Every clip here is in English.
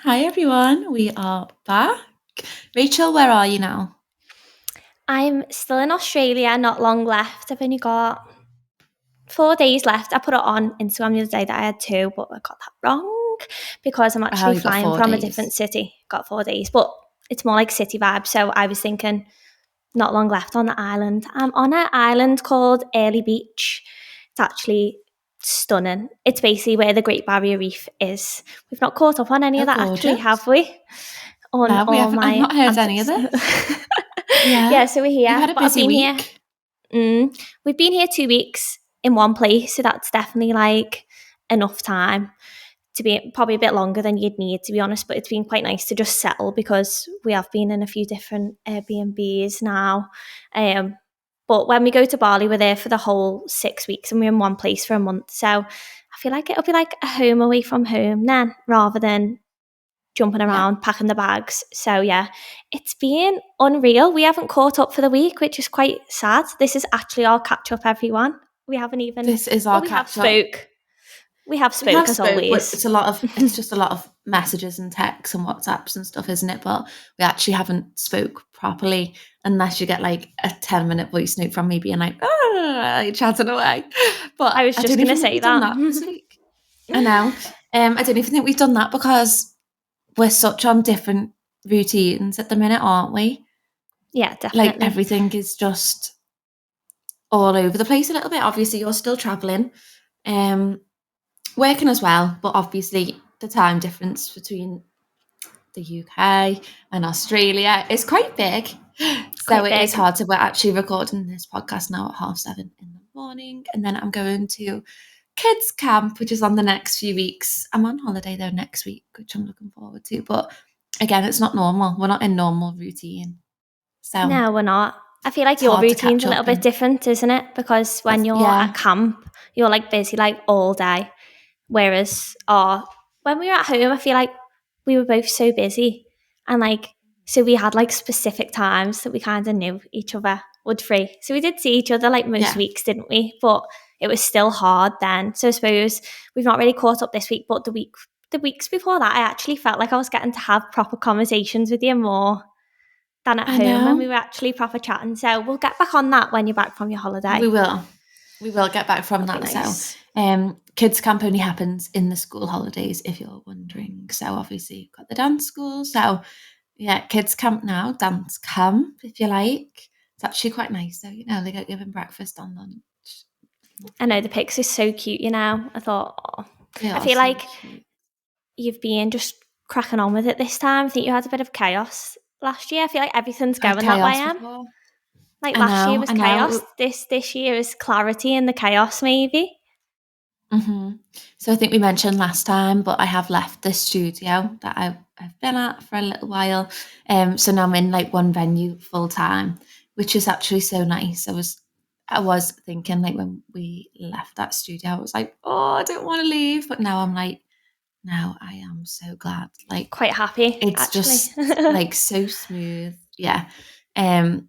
Hi everyone, we are back. Rachel, where are you now? I'm still in Australia, not long left. I've only got 4 days left. I put it on Instagram the other day that I had two, but I got that wrong because I'm Oh, actually you got flying four from a different days. city. Got 4 days, but it's more like city vibe. So I was thinking not long left on the island. I'm on an island called Early Beach. It's actually stunning. It's basically where the Great Barrier Reef is. We've not caught up on any of Oh, that actually, gorgeous. have we? On No, we all haven't. I've my not heard any of answers. this. Yeah, Yeah, so we're you've here, had a but I've busy been here. week. We've been here 2 weeks in one place, so that's definitely like enough time to be probably a bit longer than you'd need, to be honest. But it's been quite nice to just settle because we have been in a few different Airbnbs now. Um, but when we go to Bali, we're there for the whole 6 weeks and we're in one place for a month. So I feel like it'll be like a home away from home then, rather than jumping Yeah. around, packing the bags. So yeah, it's been unreal. We haven't caught up for the week, which is quite sad. This is actually our catch up, everyone. We haven't even, This is well, our we have catch up. spoke. We have We have spoke as spoke, but always. it's just a lot of messages and texts and WhatsApps and stuff, isn't it? But we actually haven't spoke properly unless you get like a 10-minute voice note from me being like, oh, chatting away. I But was I just don't going to even think say we've done that. that this week. I know. I don't even think we've done that because we're such on different routines at the minute, aren't we? Yeah, Like definitely. everything is just all over the place a little bit. Obviously, you're still traveling, um, working as well, but obviously the time difference between the UK and Australia is quite big. So Quite it is big. hard to. We're actually recording this podcast now at 7:30 in the morning, and then I'm going to kids camp, which is on the next few weeks. I'm on holiday though next week, which I'm looking forward to. But again, it's not normal. We're not in normal routine. So No, we're not. I feel like it's your hard to routine's catch a little up bit and different, isn't it? Because when you're yeah, at camp, you're like busy like all day. Whereas when we were at home, I feel like we were both so busy and like so we had like specific times that we kind of knew each other would free. So we did see each other like most yeah, weeks, didn't we? But it was still hard then. So I suppose we've not really caught up this week, but the weeks before that I actually felt like I was getting to have proper conversations with you more than at I home when know. we were actually proper chatting. So we'll get back on that when you're back from your We holiday. will. We will get back from That'll be that. So, nice. kids camp only happens in the school holidays, if you're wondering. So, obviously, you've got the dance school. So, yeah, kids camp now, dance camp, if you like. It's actually quite nice, though. They get given breakfast on lunch. I know the Lovely. pics are so cute, I thought, They I are feel so like cute. you've been just cracking on with it this time. I think you had a bit of chaos last year. I feel like everything's Had going that way, chaos Em. before. Like I last year know, was I chaos. know. This year is clarity in the chaos, maybe. hmm So I think we mentioned last time, but I have left the studio that I've been at for a little while. So now I'm in like one venue full time, which is actually so nice. I was thinking like when we left that studio, I was like, oh, I don't want to leave, but now I'm like, now I am so glad. Like Quite happy, it's actually. just like so smooth, yeah. Um,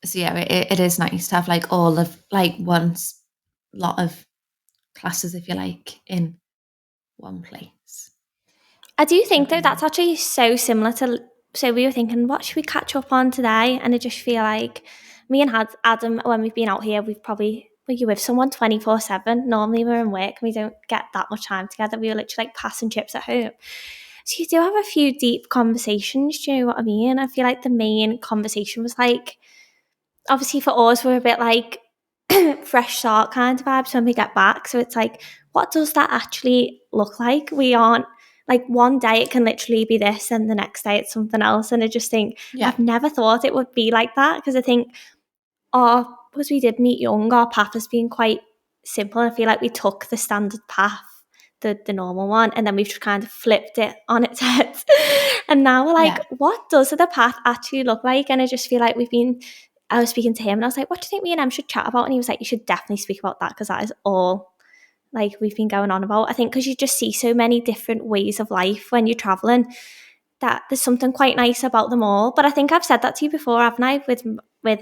so yeah, it is nice to have like all of like once lot of classes, if you like, in one place. I do So think though that's actually so similar to. So we were thinking, what should we catch up on today? And I just feel like me and Adam, when we've been out here, we're with someone 24/7. Normally we're in work and we don't get that much time together. We were literally like passing chips at home. So you do have a few deep conversations. Do you know what I mean? I feel like the main conversation was like, obviously for us, we're a bit like fresh start kind of vibes when we get back. So it's like, what does that actually look like? We aren't like one day it can literally be this and the next day it's something else. And I just think yeah, I've never thought it would be like that because I think because we did meet young, our path has been quite simple. I feel like we took the standard path, the normal one, and then we've just kind of flipped it on its head. And now we're like, yeah, what does the path actually look like? And I just feel like I was speaking to him and I was like, what do you think me and Em should chat about? And he was like, you should definitely speak about that because that is all like we've been going on about. I think because you just see so many different ways of life when you're traveling that there's something quite nice about them all. But I think I've said that to you before, haven't I? With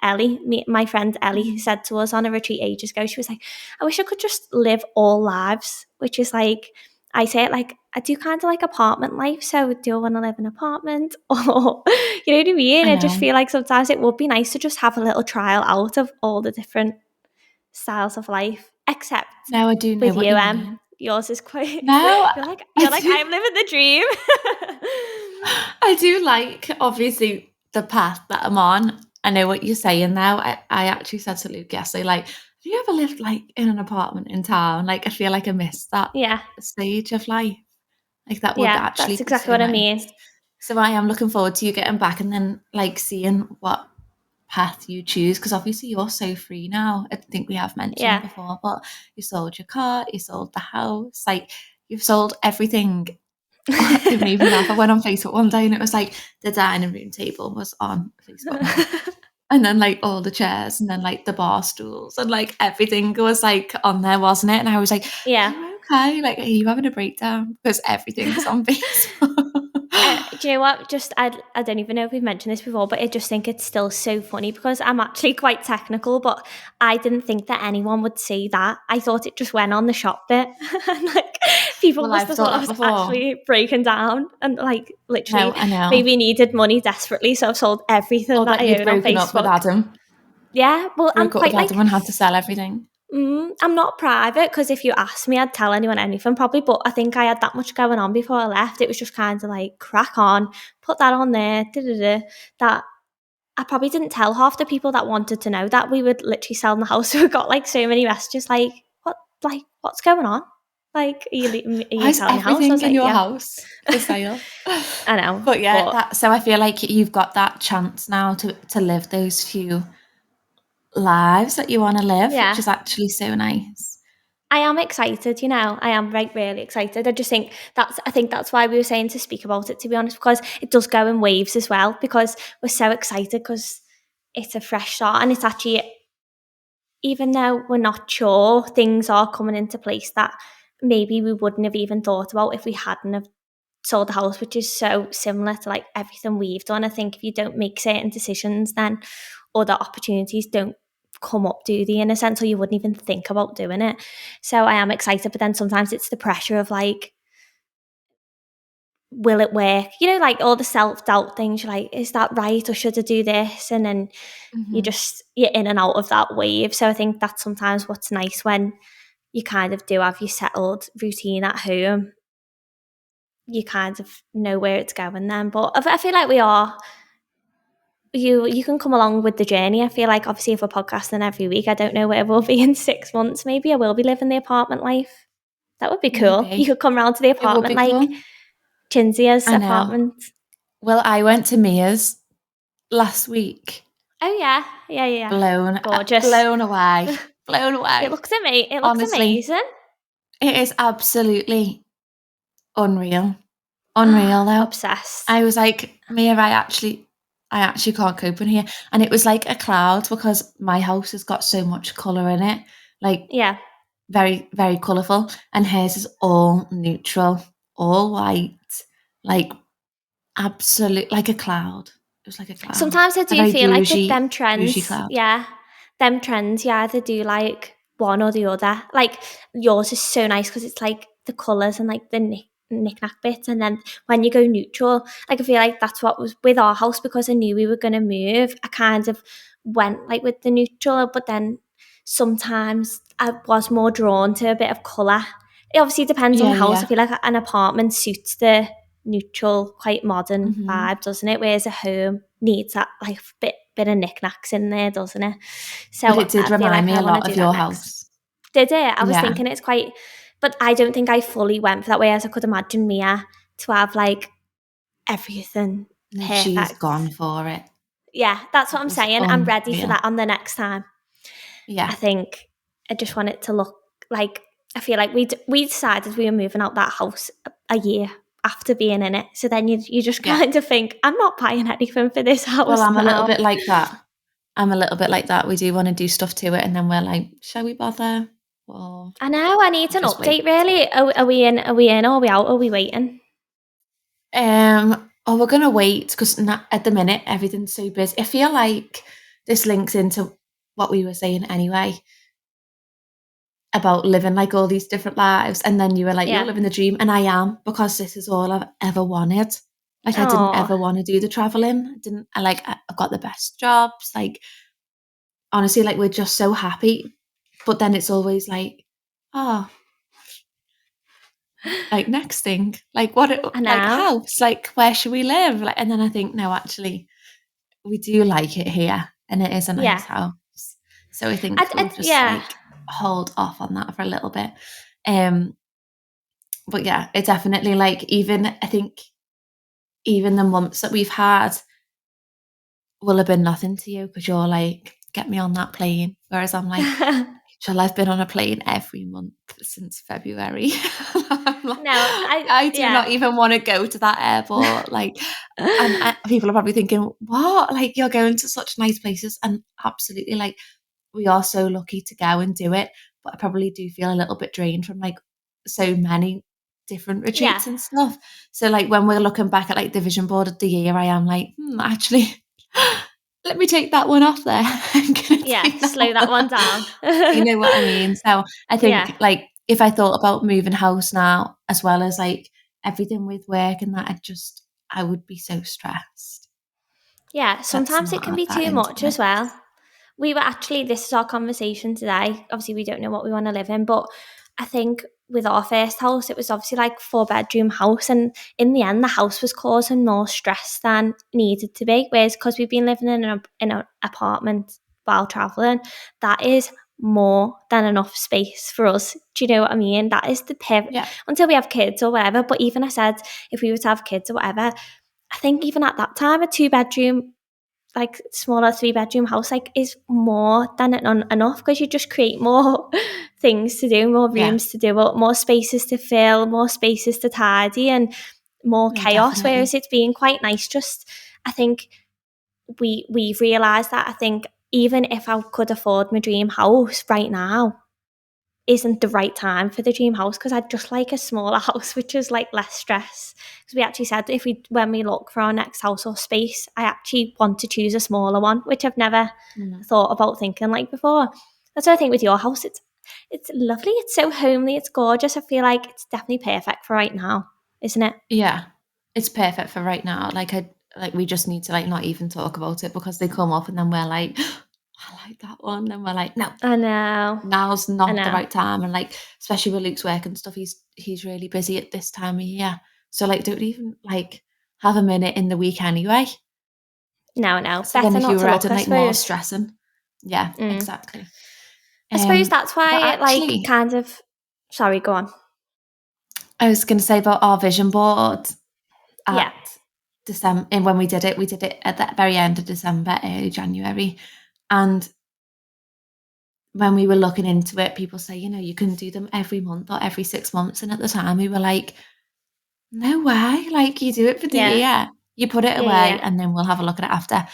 Ellie, my friend Ellie mhm, said to us on a retreat ages ago, she was like, I wish I could just live all lives, which is like I say it like, I do kind of like apartment life. So do I want to live in an apartment? Or, you know what I mean? I I just know. feel like sometimes it would be nice to just have a little trial out of all the different styles of life, except No, I do know with what you, you Em. mean. Yours is quite, No, I you're like, do. I'm living the dream. I do like, obviously, the path that I'm on. I know what you're saying now. I actually said to Luke yesterday, like, have you ever lived like in an apartment in town? Like, I feel like I missed that Yeah, stage of life. Like, that would yeah, actually that's be exactly so what I nice. mean. So I am looking forward to you getting back and then like seeing what path you choose, because obviously you're so free now. I think we have mentioned Yeah, before, but you sold your car, you sold the house, like you've sold everything. It made me laugh. I went on Facebook one day and it was like the dining room table was on Facebook now. And then like all the chairs and then like the bar stools and like everything was like on there, wasn't it? And I was like, are yeah. you okay? Like, are you having a breakdown? Because everything's on Facebook. Do you know what? Just I don't even know if we've mentioned this before, but I just think it's still so funny because I'm actually quite technical, but I didn't think that anyone would see that. I thought it just went on the shop bit, and like people Well, must I've have thought thought I that was before. actually breaking down and like No, literally I know. maybe needed money desperately, so I've sold everything Or that that I you'd own on broken up with Facebook. Adam. Yeah, well, I'm Broke up with quite like Adam and had to sell everything. I'm not private because if you asked me, I'd tell anyone anything probably. But I think I had that much going on before I left. It was just kind of like crack on, put that on there, that I probably didn't tell half the people that wanted to know that we would literally sell the house. So we got like so many messages like, what's going on? Like, are Why you is selling your house? I everything was in like, your yeah, house for sale? I know, But yeah, but that so I feel like you've got that chance now to live those few lives that you want to live, which yeah. is actually so nice. I am excited, I am really excited. I think that's why we were saying to speak about it, to be honest, because it does go in waves as well, because we're so excited because it's a fresh start and it's actually, even though we're not sure, things are coming into place that maybe we wouldn't have even thought about if we hadn't have sold the house, which is so similar to like everything we've done. I think if you don't make certain decisions, then other opportunities don't come up, do they, in a sense, or you wouldn't even think about doing it. So I am excited, but then sometimes it's the pressure of like, will it work? Like all the self-doubt things, you're like, is that right? Or should I do this? And then Hmm. you're in and out of that wave. So I think that's sometimes what's nice when you kind of do have your settled routine at home. You kind of know where it's going then. But I feel like we are. You can come along with the journey. I feel like obviously if we're podcasting every week, I don't know where we'll be in 6 months. Maybe I will be living the apartment life. That would be cool. You Maybe. could come round to the It would apartment be like cool. Chinzia's I know. apartment. Well, I went to Mia's last week. Oh yeah, yeah, yeah. Gorgeous. Blown away. Blown It away. looks amazing. It looks Honestly, amazing. it is absolutely unreal. Unreal though. Obsessed. I was like, Mia, I actually can't cope in here. And it was like a cloud because my house has got so much colour in it. Like Yeah. very, very colourful. And hers is all neutral, all white, like absolute like a cloud. It was like a cloud. Sometimes I A do very feel like with bougie, them bougie trends, cloud. yeah, them trends, you either do like one or the other. Like yours is so nice because it's like the colours and like the knick-knack bits. And then when you go neutral, like I feel like that's what was with our house because I knew we were going to move. I kind of went like with the neutral, but then sometimes I was more drawn to a bit of colour. It obviously depends on Yeah, the house. I yeah. feel like an apartment suits the neutral, quite modern Hmm. vibe, doesn't it? Whereas a home needs that like bit of knickknacks in there, doesn't it? But So it did I feel remind like me I a want to lot do of that your next. house. Did it? I was Yeah. thinking it's quite, but I don't think I fully went for that way as I could imagine Mia to have like everything No, she's perfect. gone for it. Yeah, that's what It I'm was saying. I'm ready for unreal. that on the next time. I Yeah, think I just want it to look like, I feel like we decided we were moving out that house a year after being in it. So then you just yeah. kind of think, I'm not buying anything for this Well, house I'm a little now. bit like that. I'm a little bit like that. We do want to do stuff to it, and then we're like, shall we bother? Or I know, I need we'll an just wait. update really. Are we in? Are we in? Or are we out? Or are we waiting? Oh, we're gonna wait because at the minute everything's so busy. I feel like this links into what we were saying anyway. about living like all these different lives, and then you were like, you're Yeah. living the dream, and I am, because this is all I've ever wanted. Like, I didn't Oh, ever want to do the traveling. I've got the best jobs. Like, honestly, like, we're just so happy. But then it's always like, oh, like, next thing, like, I like, know. house, like, where should we live? Like, and then I think, no, actually, we do like it here, and it is a nice Yeah. house. So I think we'll just Yeah. like hold off on that for a little bit. Um, but yeah, it definitely, like, even I think even the months that we've had will have been nothing to you, because you're like, get me on that plane. Whereas I'm like, Rachel, I've been on a plane every month since February. I'm like, No, I do not yeah. even want to go to that airport. Like, and people are probably thinking, what? Like, you're going to such nice places. And absolutely, like, we are so lucky to go and do it. But I probably do feel a little bit drained from like so many different Yeah. retreats and stuff. So like when we're looking back at like the vision board of the year, I am like, actually, let me take that one off there. I'm gonna Yeah. take that Slow that one one. down. You know what I mean? So I Yeah. think like if I thought about moving house now, as well as like everything with work and that, I would be so stressed. Yeah. Let's Sometimes it not can add be that too into much the as well. mix. We were actually, this is our conversation today. Obviously, we don't know what we want to live in, but I think with our first house, it was obviously like 4-bedroom house. And in the end, the house was causing more stress than needed to be. Whereas because we've been living in an apartment while traveling, that is more than enough space for us. Do you know what I mean? That is the perfect, Yeah, until we have kids or whatever. But even I said, if we were to have kids or whatever, I think even at that time, a 2-bedroom, like smaller 3-bedroom house, like is more than enough, because you just create more things to do, more yeah, rooms to do, more spaces to fill, more spaces to tidy, and more no, chaos. Whereas definitely. it's been quite nice. Just I think we've realised that. I think even if I could afford my dream house right now, isn't the right time for the dream house, because I'd just like a smaller house, which is like less stress. Because we actually said when we look for our next house or space, I actually want to choose a smaller one, which I've never Mm. thought about thinking like before. That's what I think with your house. It's lovely. It's so homely. It's gorgeous. I feel like it's definitely perfect for right now, isn't it? Yeah, it's perfect for right now. Like we just need to like not even talk about it, because they come up and then we're like, I like that one. Then we're like, no, I know. now's I not the know. right time. And like, especially with Luke's work and stuff, he's really busy at this time of year. So like, don't even like have a minute in the week anyway. No, no. So then Better if you not were to look, adding I like more suppose. stressing, yeah, Mm. exactly. I suppose that's But why it like actually, kind of. Sorry, go on. I was going to say about our vision board Yeah. at December, and when we did it at the very end of December, early January, and when we were looking into it, people say, you can do them every month or every 6 months, and at the time we were like, no way, like you do it for the Yeah. year, you put it Yeah. Yeah. away, Yeah. and then we'll have a look at it after.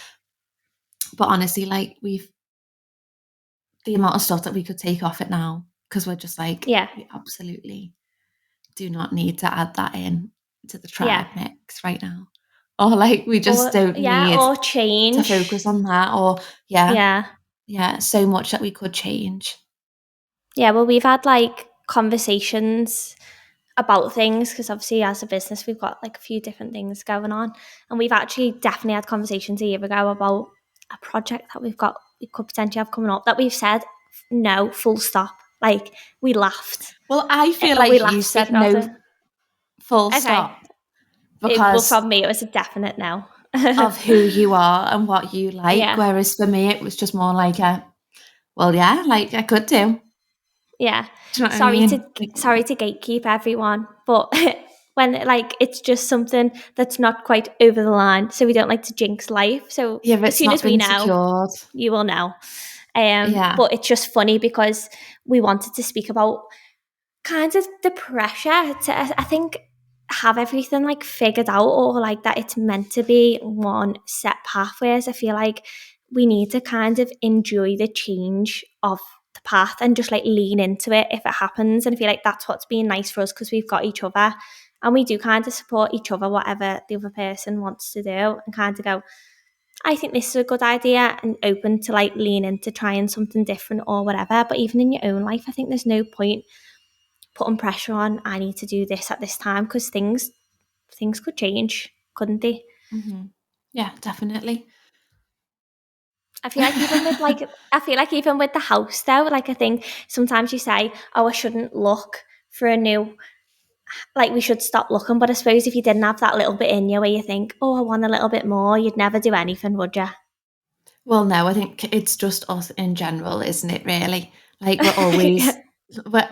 But honestly, like the amount of stuff that we could take off it now, because we're just like, Yeah. we absolutely do not need to add that in to the Yeah. tribe mix right now. Or like we just Or don't yeah, need or to change. focus on that. Or yeah, Yeah. yeah, so much that we could change. Yeah, well, we've had like conversations about things, because obviously as a business we've got like a few different things going on, and we've actually definitely had conversations a year ago about a project that we could potentially have coming up, that we've said no, full stop. Like we laughed. Well, I feel We like you laughed said about no it. full Okay. stop Well, because from me it was a definite no. of who you are and what you like. Yeah. Whereas for me, it was just more like well, yeah, like I could do. Yeah. Do you know what I Sorry to mean? Like, gatekeep everyone, but when like it's just something that's not quite over the line, so we don't like to jinx life. So yeah, but as it's soon not as we been know, secured. you will know. Yeah. But it's just funny because we wanted to speak about kind of the pressure to, I think, have everything like figured out, or like that it's meant to be one set path. Whereas I feel like we need to kind of enjoy the change of the path and just like lean into it if it happens. And I feel like that's what's been nice for us, because we've got each other and we do kind of support each other, whatever the other person wants to do, and kind of go, I think this is a good idea and open to like lean into trying something different or whatever. But even in your own life, I think there's no point putting pressure on, I need to do this at this time, because things could change, couldn't they? Hmm. Yeah, definitely. I feel like even with the house though, like I think sometimes you say, oh, I shouldn't look for a new, like we should stop looking. But I suppose if you didn't have that little bit in you where you think, oh, I want a little bit more, you'd never do anything, would you? Well, no, I think it's just us in general, isn't it, really? Like, we're Yeah. always like,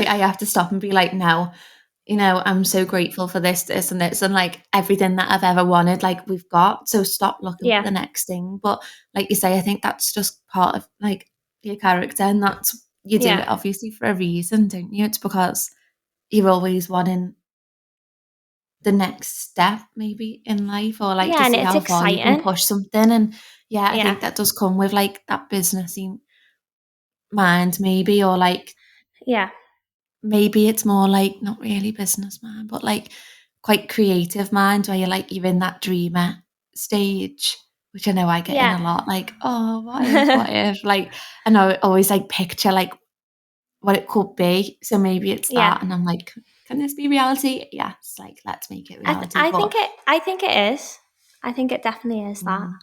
I have to stop and be like, "No, I'm so grateful for this, this, and this, and, like, everything that I've ever wanted, like, we've got, so stop looking for Yeah. the next thing." But like you say, I think that's just part of, like, your character, and that's you do Yeah. it obviously for a reason, don't you? It's because you're always wanting the next step maybe in life, or, like, to Yeah, and see it's how far you can exciting. push something, and, yeah, I Yeah. think that does come with, like, that businessy mind maybe, or, like, Yeah. maybe it's more like not really business mind, but, like, quite creative mind where you're in that dreamer stage, which I know I get in Yeah. a lot, like, "Oh, what if?" Like, I know I always, like, picture, like, what it could be, so maybe it's Yeah. that, and I'm like, "Can this be reality?" Yes, like, let's make it reality, but I think it is. I think it definitely is that. mm,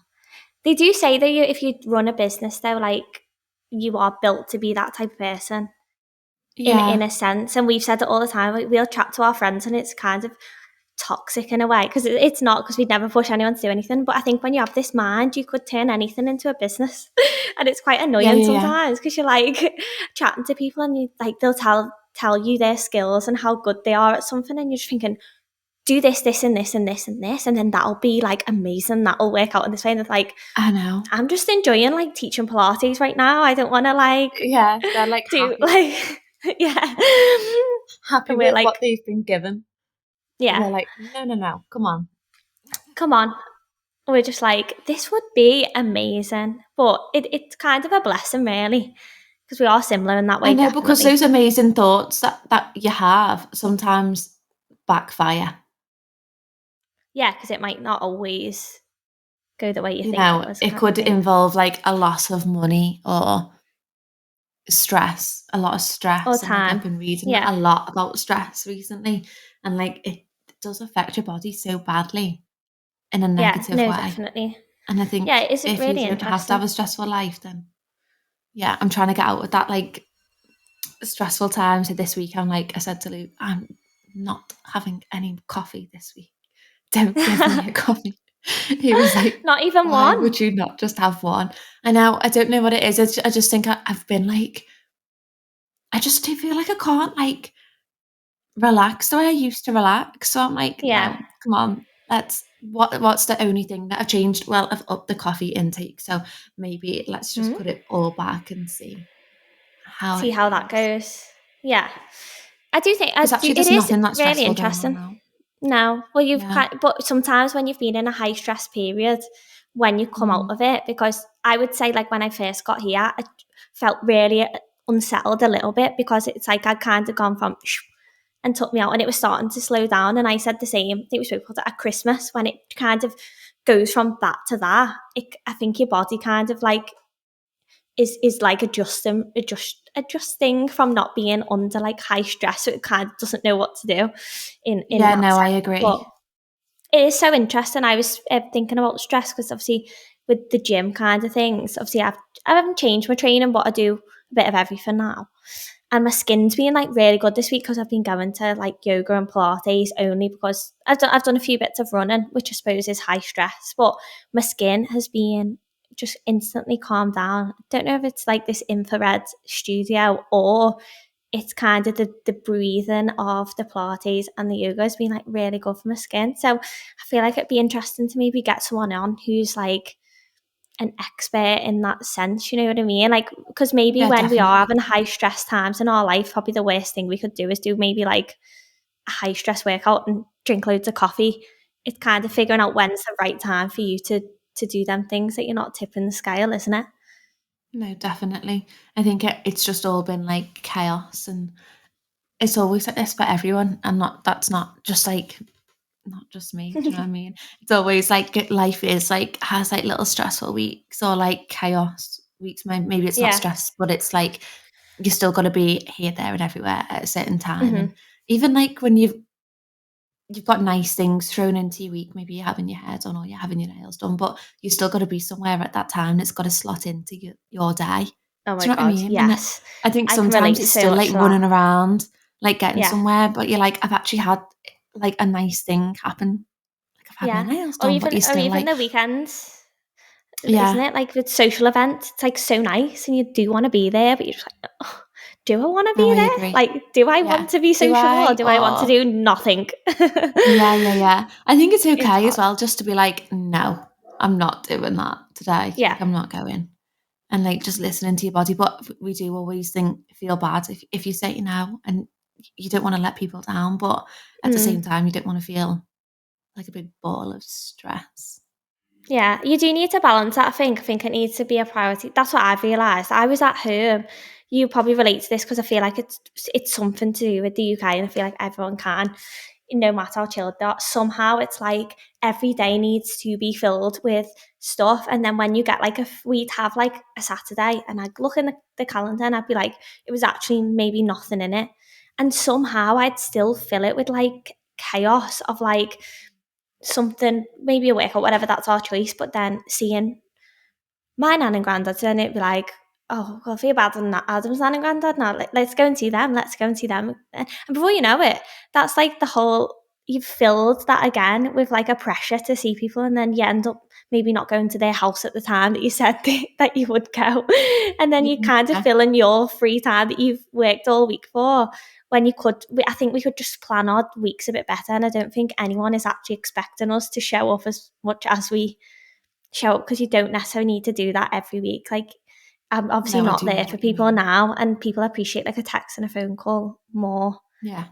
They do say that if you run a business though, like you are built to be that type of person in yeah. a sense. And we've said it all the time. Like we'll chat to our friends and it's kind of toxic in a way, because it's not, because we'd never push anyone to do anything. But I think when you have this mind, you could turn anything into a business. And it's quite Yeah, annoying yeah, yeah. sometimes, because you're like chatting to people and you like they'll tell you their skills and how good they are at something, and you're just thinking, do this, this, and this, and this, and this, and then that'll be like amazing. That'll work out in this way. And it's like, I know. I'm just enjoying like teaching Pilates right now. I don't want to like Yeah, they're, like, do happy like yeah. happy And we're with like, what they've been given. yeah, We're like, "No, no, no, come on." come on. We're just like, this would be amazing. But it's kind of a blessing really, because we are similar in that I way, know, because definitely. those amazing thoughts that you have sometimes backfire. Yeah, because it might not always go the way you think it was, It kind of could thing. involve, like, a loss of money or a lot of All stress, the and, like, I've time. been reading Yeah. a lot about stress recently, and, like, it does affect your body so badly in a Yeah. negative No, way, definitely. and I Yeah, think it is if you really don't have to have interesting. a stressful life, then yeah, I'm trying to get out of that, like, stressful time. So this week, I said to Luke, "I'm not having any coffee this week. Don't give me a coffee." He was like, Not even "Why one. would you not just have one?" I don't know what it is. I just think I've been like, I just do feel like I can't, like, relax the way I used to relax. So I'm like, Yeah. no, come on. What's the only thing that I've changed? Well, I've upped the coffee intake. So maybe let's just Hmm? put it all back and see how See it how that goes. goes. Yeah. I do think Because actually, it there's is nothing that really stressful going on interesting. now. No, well, Yeah. but sometimes when you've been in a high stress period, when you come out Mm. of it, because I would say, like, when I first got here, I felt really unsettled a little bit, because it's like I'd kind of gone from and took me out, and it was starting to slow down. And I said the same. I think we spoke about it at Christmas, when it kind of goes from that to that. I think your body kind of like is like adjusting from not being under like high stress, so it kind of doesn't know what to do in Yeah, that no, I sense. But agree. it is so interesting. I was thinking about stress, because obviously with the gym kind of things, obviously I haven't changed my training, but I do a bit of everything now. And my skin's been like really good this week, because I've been going to like yoga and Pilates, only because I've done a few bits of running, which I suppose is high stress, but my skin has been just instantly calmed down. I don't know if it's like this infrared studio, or it's kind of the breathing of the Pilates and the yoga has been like really good for my skin. So I feel like it'd be interesting to maybe get someone on who's like an expert in that sense, you know what I mean? Like, because maybe Yeah, when we are definitely. having high stress times in our life, probably the worst thing we could do is do maybe like a high stress workout and drink loads of coffee. It's kind of figuring out when's the right time for you to do them things that you're not tipping the scale, isn't it? No, definitely. I think it's just all been like chaos, and it's always like this for everyone. And not that's not just like not just me. Do you know what I mean? It's always like life is like has like little stressful weeks or like chaos weeks. Maybe it's not Yeah. stress, but it's like you still got to be here, there, and everywhere at a certain time. Hmm. And even like when you've got nice things thrown into your week, maybe you're having your hair done or you're having your nails done, but you still got to be somewhere at that time. It's got to slot into your day. Oh Do my you know what I God, mean? And yes. I think I can relate sometimes it's so still much like to that. running around, like getting Yeah. somewhere, but you're like, I've actually had like a nice thing happen. Like I've had my Yeah. nails done, but you're Or still even like, the weekends, isn't yeah, it? Like with social events, it's like so nice and you do want to be there, but you're just like, oh, do I want to no, be I there? agree. Like, do I Yeah. want to be Do sociable or I? do I want to Or do nothing? yeah, yeah, yeah. I think it's It's okay as hard. well just to be like, no, I'm not doing that today. Yeah. Like I'm not going. And like just listening to your body. But we do always feel bad if you say no and you don't want to let people down, but at the same Mm. time you don't want to feel like a big ball of stress. Yeah, you do need to balance that, I think. I think it needs to be a priority. That's what I've realised. I was at home. You probably relate to this because I feel like it's something to do with the UK and I feel like everyone can, no matter how chilled they are. Somehow it's like every day needs to be filled with stuff. And then when you get like we'd have like a Saturday and I'd look in the calendar and I'd be like, it was actually maybe nothing in it. And somehow I'd still fill it with like chaos of like, something, maybe a work or whatever, that's our choice. But then seeing my nan and granddad, then it'd be like, oh, well, I feel bad on that Adam's nan and granddad now. Let's go and see them. Let's go and see them. And before you know it, that's like the whole, you've filled that again with like a pressure to see people. And then you end up maybe not going to their house at the time that you said that you would go. And then you kind of Yeah. fill in your free time that you've worked all week for when you could. I think we could just plan our weeks a bit better. And I don't think anyone is actually expecting us to show up as much as we show up, because you don't necessarily need to do that every week. Like, I'm obviously No, I not do know there for what you people mean. now, and people appreciate like a text and a phone call more Yeah.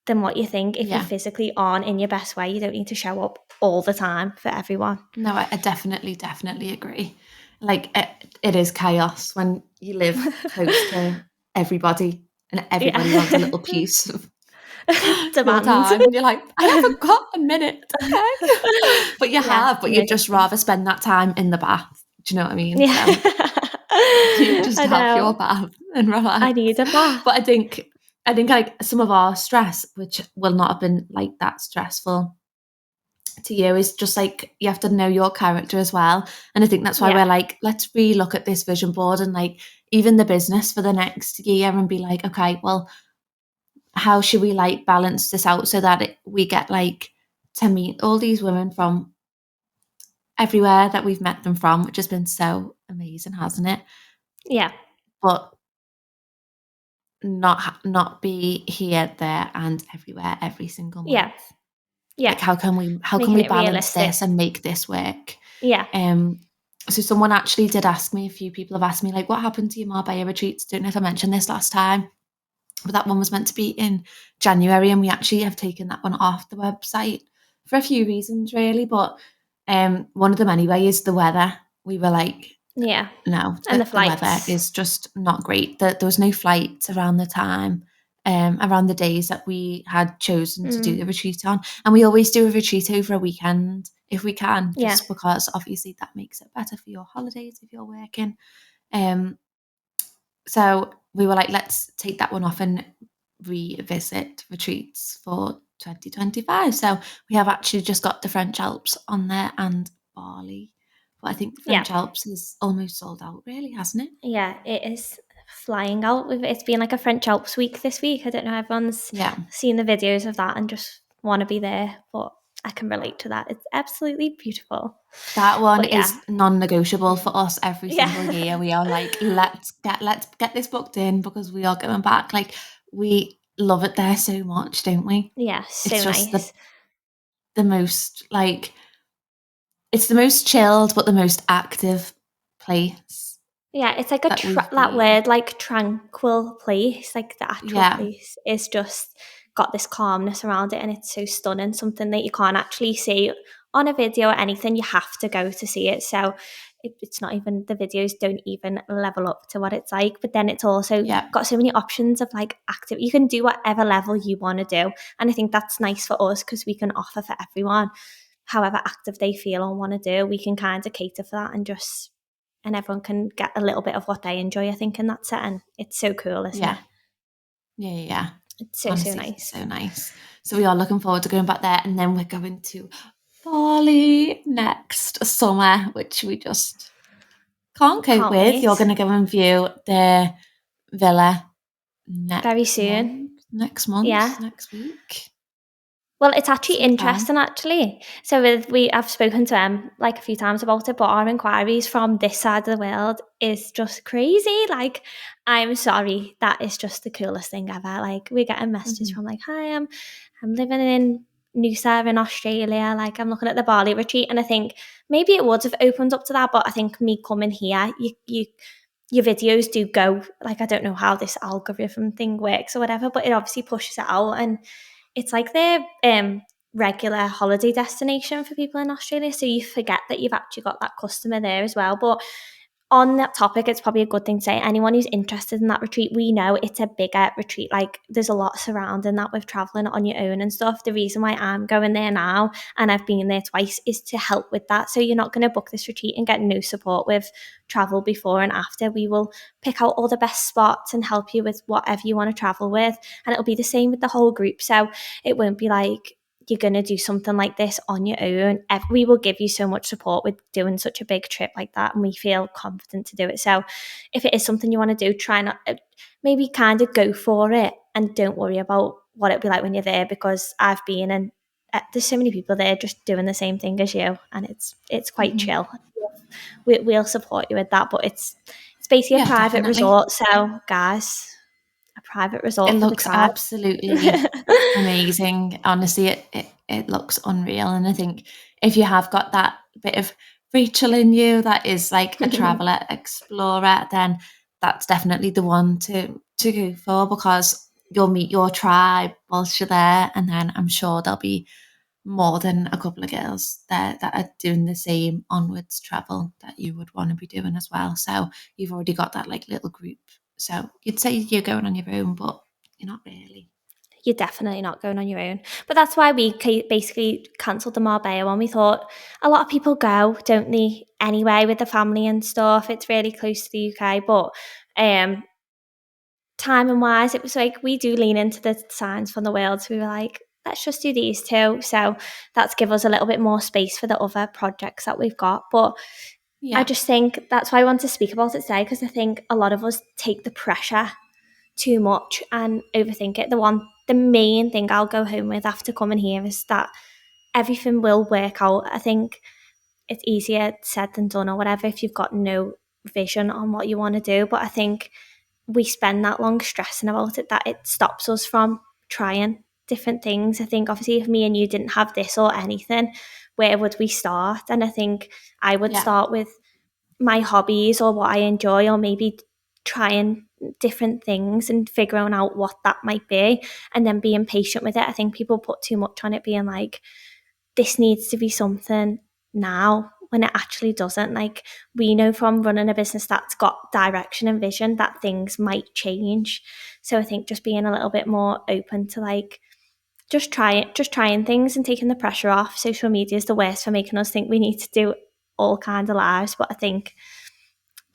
than what you think. If you Yeah. physically aren't in your best way, you don't need to show up all the time for everyone. No, I definitely agree. Like it is chaos when you live close to everybody and everybody wants a Yeah. little piece of your Demand. time. And you're like, I haven't got a minute. Okay. But you Yeah, have, but no, you'd just definitely. rather spend that time in the bath. Do you know what I mean? Yeah. So you just I have your know. bath and I need relax. a bath. But I think like some of our stress, which will not have been like that stressful to you, is just like you have to know your character as well. And I think that's why Yeah. we're like, let's relook at this vision board and like even the business for the next year and be like, okay, well, how should we like balance this out so that we get like to meet all these women from everywhere that we've met them from, which has been so amazing, hasn't it? Yeah. But not be here, there, and everywhere every single Yeah. month. Yeah. Like how can we Making it balance realistic. this and make this work? Yeah. Um, so someone actually did ask me, a few people have asked me, like, what happened to your Marbella retreats? Don't know if I mentioned this last time, but that one was meant to be in January, and we actually have taken that one off the website for a few reasons, really. But one of them anyway is the weather. We were like, Yeah. no, And the the weather flights. is just not great. There was no flights around the time, around the days that we had chosen to do Mm. the retreat on. And we always do a retreat over a weekend if we can, Yeah. just because obviously that makes it better for your holidays if you're working. Um, so we were like, let's take that one off and revisit retreats for 2025. So we have actually just got the French Alps on there and Bali. But I think the Yeah. French Alps is almost sold out, really, hasn't it? Yeah, it is flying out. It's been like a French Alps week this week. I don't know, everyone's Yeah. seen the videos of that and just want to be there, but I can relate to that. It's absolutely beautiful. That one But yeah. is non-negotiable Mm. for us every single Yeah. year. We are like, let's get this booked in because we are going back. Like we love it there so much, don't we? Yeah, It's so just nice. the most like it's the most chilled but the most active place Yeah, it's like that we've that been. word, like tranquil place, like the actual Yeah. place is just got this calmness around it and it's so stunning, something that you can't actually see on a video or anything. You have to go to see it. So it's not even, the videos don't even level up to what it's like. But then it's also Yeah. got so many options of like active, you can do whatever level you want to do. And I think that's nice for us because we can offer for everyone however active they feel or want to do. We can kind of cater for that and everyone can get a little bit of what they enjoy, I think, in that setting. It's so cool, isn't Yeah. it? Yeah. It's so Honestly, nice. so nice. So we are looking forward to going back there, and then we're going to Bali next summer, which we just can't cope Can't with. You're wait. going to go and view the villa Very soon. Yeah. next week. Well, it's actually So fun. interesting, actually. So I've spoken to them like a few times about it, but our inquiries from this side of the world is just crazy. Like, I'm sorry, that is just the coolest thing ever. Like, we're getting messages Mhm. from like, "Hi, I'm living in Noosa in Australia. Like, I'm looking at the Bali retreat," and I think maybe it would have opened up to that, but I think me coming here, you your videos do go, like, I don't know how this algorithm thing works or whatever, but it obviously pushes it out, and it's like their regular holiday destination for people in Australia. So you forget that you've actually got that customer there as well. But on that topic, it's probably a good thing to say, anyone who's interested in that retreat, we know it's a bigger retreat. Like, there's a lot surrounding that with traveling on your own and stuff. The reason why I'm going there now, and I've been there twice, is to help with that. So you're not going to book this retreat and get no support with travel before and after. We will pick out all the best spots and help you with whatever you want to travel with. And it'll be the same with the whole group. So it won't be like you're going to do something like this on your own. We will give you so much support with doing such a big trip like that, and we feel confident to do it. So if it is something you want to do, try not, maybe kind of go for it and don't worry about what it'll be like when you're there, because I've been, and there's so many people there just doing the same thing as you, and it's quite Mhm. chill. We'll support you with that, but it's basically a Yeah, private definitely. resort. So guys, a private It resort for the looks tribe. absolutely amazing. Honestly, it looks unreal. And I think if you have got that bit of Rachel in you that is like a traveller, explorer, then that's definitely the one to go for, because you'll meet your tribe whilst you're there, and then I'm sure there'll be more than a couple of girls there that are doing the same onwards travel that you would want to be doing as well. So you've already got that like little group. So you'd say you're going on your own, but you're not really. You're definitely not going on your own. But that's why we basically cancelled the Marbella one. We thought a lot of people go, don't they, anyway, with the family and stuff. It's really close to the UK. But time and wise, it was like, we do lean into the signs from the world. So we were like, let's just do these two. So that's give us a little bit more space for the other projects that we've got. But I Yeah, just think that's why I want to speak about it today, because I think a lot of us take the pressure too much and overthink it. The main thing I'll go home with after coming here is that everything will work out. I think it's easier said than done or whatever if you've got no vision on what you want to do. But I think we spend that long stressing about it that it stops us from trying different things. I think obviously if me and you didn't have this or anything, where would we start? And I think I would yeah, start with my hobbies or what I enjoy, or maybe trying different things and figuring out what that might be, and then being patient with it. I think people put too much on it, being like, this needs to be something now, when it actually doesn't. Like, we know from running a business that's got direction and vision that things might change. So I think just being a little bit more open to like, just trying things and taking the pressure off. Social media is the worst for making us think we need to do all kinds of lives, but I think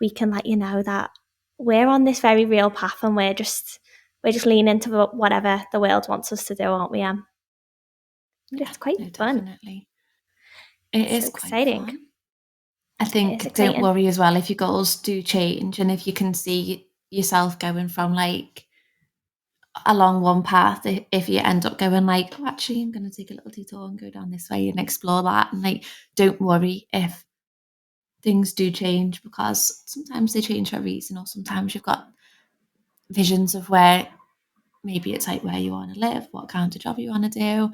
we can let you know that we're on this very real path, and we're just leaning into whatever the world wants us to do, aren't we? But yeah. it's quite No, fun. definitely. It It's so is quite exciting. fun. I It is think don't exciting. worry as well if your goals do change, and if you can see yourself going from like along one path, if you end up going like, oh, actually, I'm going to take a little detour and go down this way and explore that, and like, don't worry if things do change, because sometimes they change for a reason, or sometimes you've got visions of where maybe it's like where you want to live, what kind of job you want to do,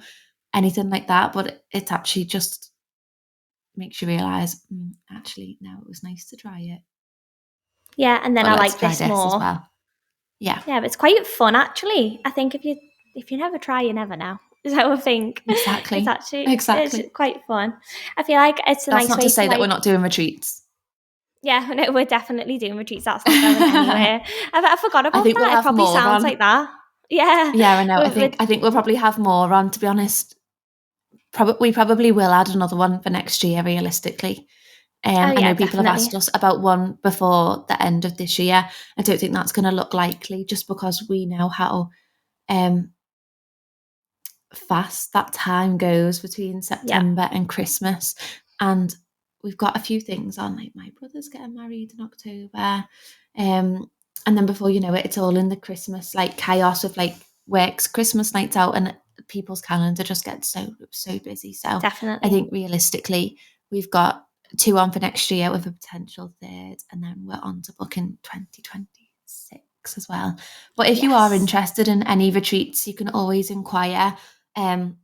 anything like that. But it's actually just makes you realize, actually, no, it was nice to try it, Yeah, and then but I let's like try this this as more. well. Yeah, Yeah, but it's quite fun actually. I think if you never try, you never know. So I think exactly, it's exactly. quite fun. I feel like it's a That's nice not to way to say that we're like, not doing retreats. Yeah, no, we're definitely doing retreats. That's not going anywhere. I forgot I about think we'll that. It have probably more sounds on. like that. Yeah. Yeah, I know. I We're, think we'll probably have more on, to be honest. We probably will add another one for next year, realistically. oh, I yeah, know people have definitely. asked us about one before the end of this year. I don't think that's going to look likely, just because we know how um, fast that time goes between Yeah, September and Christmas. And we've got a few things on, like my brother's getting married in October. And then before you know it, it's all in the Christmas like chaos of like work's Christmas nights out, and people's calendar just gets so busy. So I definitely. think realistically, we've got two on for next year with a potential third, and then we're on to book in 2026 as well. But if you are Yes. interested in any retreats, you can always inquire. Um,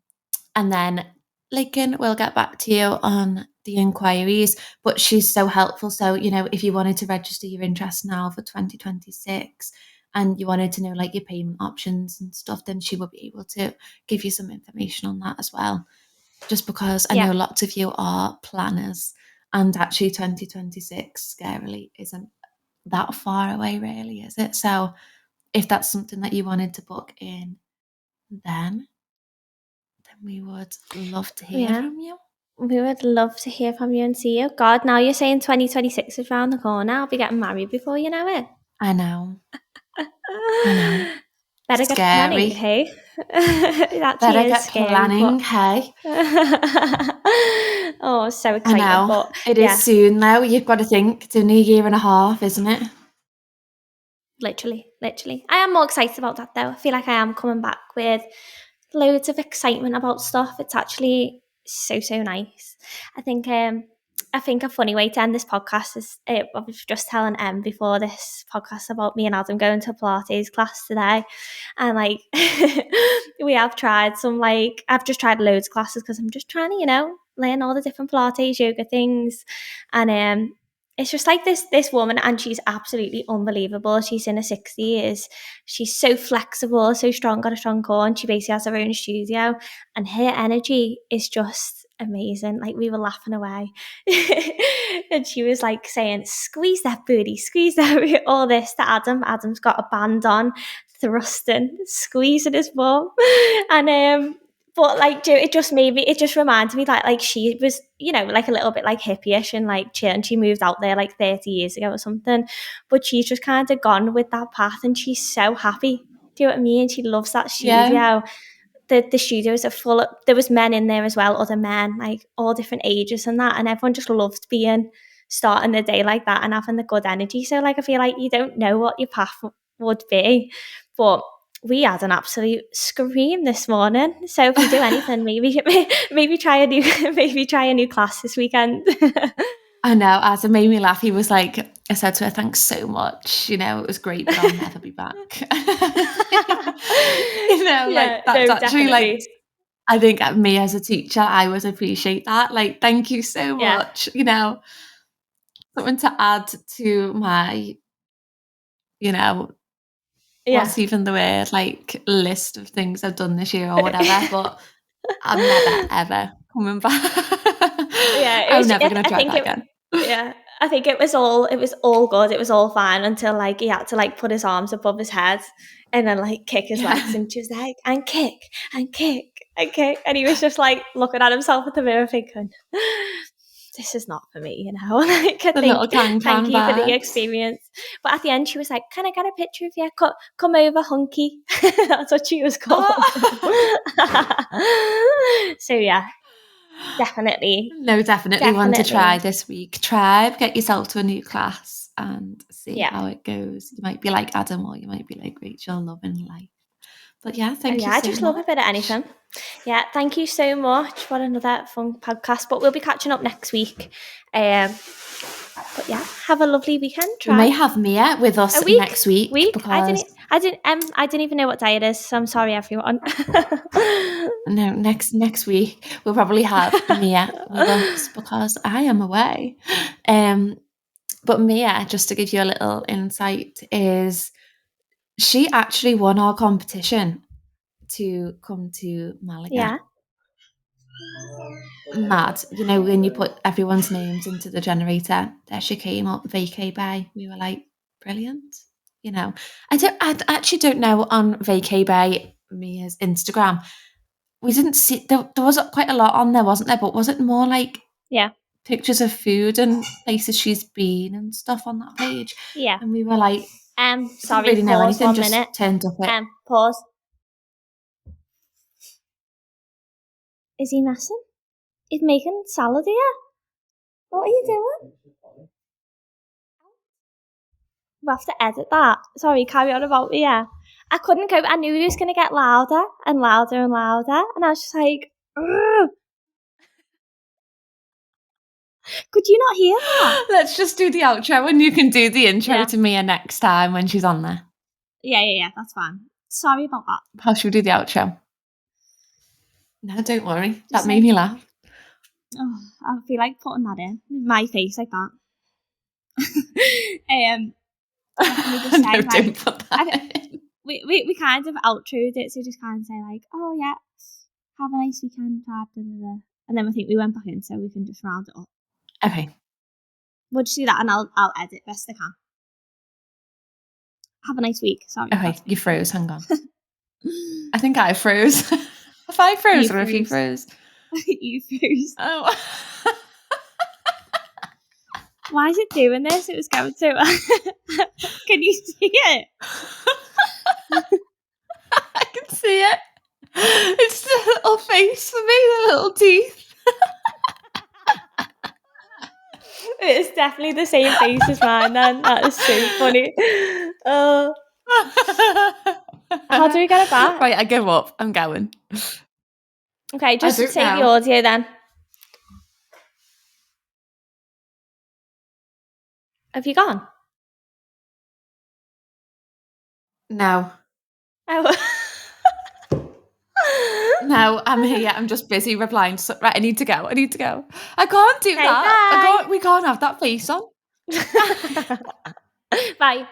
and then Lincoln will get back to you on the inquiries, but she's so helpful. So, if you wanted to register your interest now for 2026 and you wanted to know like your payment options and stuff, then she will be able to give you some information on that as well. Just because I Yeah. know lots of you are planners, and actually 2026 scarily isn't that far away, really, is it? So, if that's something that you wanted to book in, then we would love to hear Yeah. from you. We would love to hear from you and see you. God, now you're saying 2026 is around the corner. I'll be getting married before you know it. I know. I know. Better get planning, Scary. hey? It actually Better is get scary, planning, but hey? oh, so I excited. know. But It is yeah, soon though. You've got to think it's only a year and a half, isn't it? literally, literally. I am more excited about that though. I feel like I am coming back with loads of excitement about stuff. It's actually so nice. I think I think a funny way to end this podcast is I was just telling before this podcast about me and Adam going to a Pilates class today, and like we have tried some like I've just tried loads of classes because I'm just trying to learn all the different Pilates yoga things, and it's just like this woman, and she's absolutely unbelievable. She's in her 60s. She's so flexible, so strong, got a strong core, and she basically has her own studio. And her energy is just amazing. Like we were laughing away. And she was like saying, squeeze that booty, squeeze that booty, all this to Adam. Adam's got a band on, thrusting, squeezing his bum. And but like it just reminded me that like she was like a little bit like hippie-ish and like chill, and she moved out there like 30 years ago or something, but she's just kind of gone with that path and she's so happy. Do you know what I mean? She loves that Yeah. studio. The studios are full of, there was men in there as well, other men like all different ages and that, and everyone just loved starting the day like that and having the good energy. So like I feel like you don't know what your path would be, but we had an absolute scream this morning. So if we do anything, maybe try a new maybe try a new class this weekend. I know. As it made me laugh, he was like, I said to her, thanks so much. It was great, but I'll never be back. Yeah, Like that's no, actually like, definitely. I think me as a teacher, I would appreciate that. Like, thank you so Yeah, much. Something to add to my, you know, yeah. what's even the word, like list of things I've done this year or whatever, but I'm never ever coming back. Yeah, it I'm was. never gonna I try think that it. again. Yeah, I think it was all. It was all good. It was all fine until like he had to like put his arms above his head and then like kick his legs, Yeah. and she was like, and kick, and kick, and kick, and he was just like looking at himself at the mirror, thinking, "This is not for me," Like I The think, little can thank you for the vibes. experience. But at the end, she was like, "Can I get a picture of you? Come over, hunky." That's what she was called. Oh. So yeah, definitely. No, definitely one to try Definitely. this week. Tribe, get yourself to a new class and see Yeah. how it goes. You might be like Adam or you might be like Rachel, loving life. But yeah, Oh thank yeah, you I so just love a bit of much. anything. Yeah, thank you so much for another fun podcast. But we'll be catching up next week. But yeah, have a lovely weekend. We may Try have Mia with a us week. next week Week. I because didn't. I didn't. I didn't even know what day it is. So I'm sorry, everyone. no, next week we'll probably have Mia with us because I am away. But Mia, just to give you a little insight, is she actually won our competition to come to Malaga. Yeah. mad. You know, when you put everyone's names into the generator, there she came up, Vacay Bay. We were like, brilliant. You know, I actually don't know on Vacay Bay, Mia's Instagram. We didn't see, there was quite a lot on there, wasn't there? But was it more like Yeah. pictures of food and places she's been and stuff on that page? Yeah. And we were like, didn't Sorry, really know pause anything, 1 just minute. turned up it. Pause. Is he messing? He's making salad here. What are you doing? We'll have to edit that. Sorry, carry on about me, yeah. I couldn't cope. I knew he was going to get louder and louder and louder. And I was just like, ugh. Could you not hear that? Let's just do the outro and you can do the intro Yeah. to Mia next time when she's on there. Yeah, that's fine. Sorry about that. How should we do the outro? No, don't worry. Just That made me laugh. Oh, I feel like putting that in. My face like that. What can we just say? No, don't put that in. We kind of outroed it, so just kind of say like, oh yeah, have a nice weekend, da, da, da, da. And then I think we went back in, so we can just round it up. Okay. We'll just do that, and I'll edit best I can. Have a nice week. Sorry. Okay, you froze. Hang on. I think I froze. Have I froze or have you froze? You froze. Oh. Why is it doing this? It was going to. Can you see it? I can see it. It's the little face for me, the little teeth. It's definitely the same face as mine then. That is so funny. How do we get it back? Right, I give up. I'm going. Okay, just save the audio then. Have you gone? No. Oh. No, I'm here. I'm just busy replying. Right, I need to go. I can't do that. Bye. We can't have that face on. Bye.